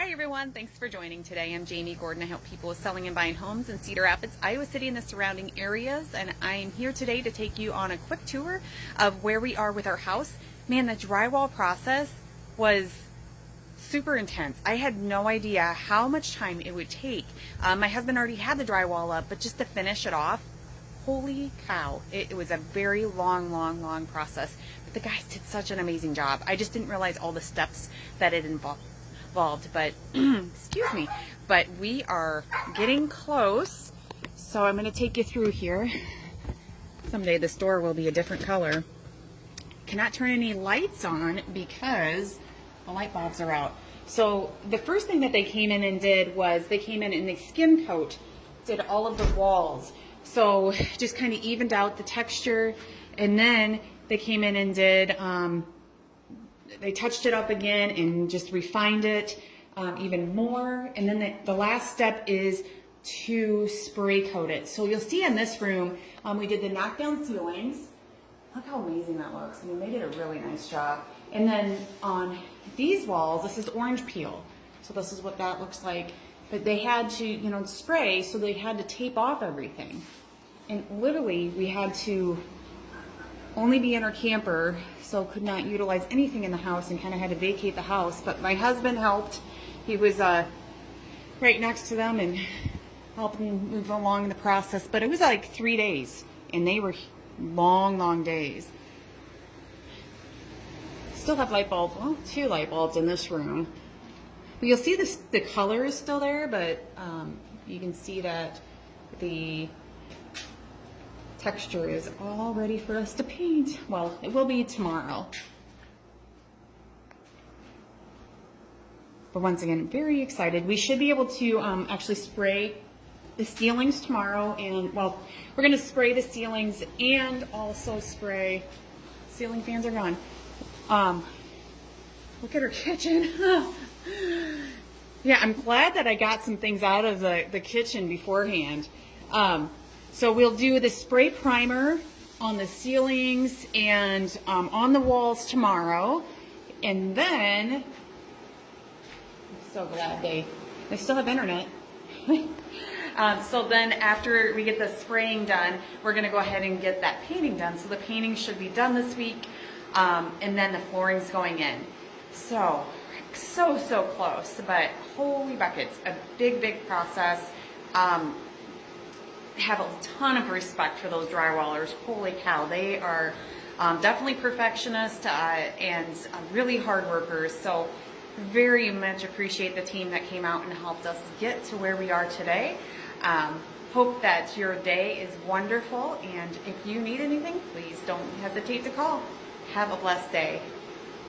Hi everyone, thanks for joining today. I'm Jami Gordon. I help people with selling and buying homes in Cedar Rapids, Iowa City and the surrounding areas, and I'm here today to take you on a quick tour of where we are with our house. Man, the drywall process was super intense. I had no idea how much time it would take. My husband already had the drywall up, but just to finish it off, holy cow, it was a very long process. But the guys did such an amazing job. I just didn't realize all the steps that it involved, but excuse me, but we are getting close, so I'm going to take you through here. Someday the store will be a different color. Cannot turn any lights on because the light bulbs are out. So the first thing that they came in and did was they came in and they skim coat did all of the walls, so just kind of evened out the texture, and then they came in and did they touched it up again and just refined it even more. And then the last step is to spray coat it. So you'll see in this room, we did the knockdown ceilings. Look how amazing that looks. I mean, they did a really nice job. And then on these walls, this is orange peel. So this is what that looks like. But they had to, you know, spray, so they had to tape off everything. And literally, we had to only be in our camper, so could not utilize anything in the house and kind of had to vacate the house. But my husband helped. He was right next to them and helped them move along in the process. But it was like 3 days, and they were long days. Still have light bulbs, well, 2 light bulbs in this room. But you'll see this, the color is still there, but you can see that the texture is all ready for us to paint. Well, it will be tomorrow. But once again, very excited. We should be able to actually spray the ceilings tomorrow, and well, we're going to spray the ceilings and also spray, ceiling fans are gone. Look at our kitchen. Yeah, I'm glad that I got some things out of the kitchen beforehand. So we'll do the spray primer on the ceilings and on the walls tomorrow. And then, I'm so glad they still have internet. So then after we get the spraying done, we're going to go ahead and get that painting done. So the painting should be done this week, and then the flooring's going in. So close, but holy buckets, a big process. Have a ton of respect for those drywallers. Holy cow, they are definitely perfectionists and really hard workers. So very much appreciate the team that came out and helped us get to where we are today. Hope that your day is wonderful, and if you need anything, please don't hesitate to call. Have a blessed day.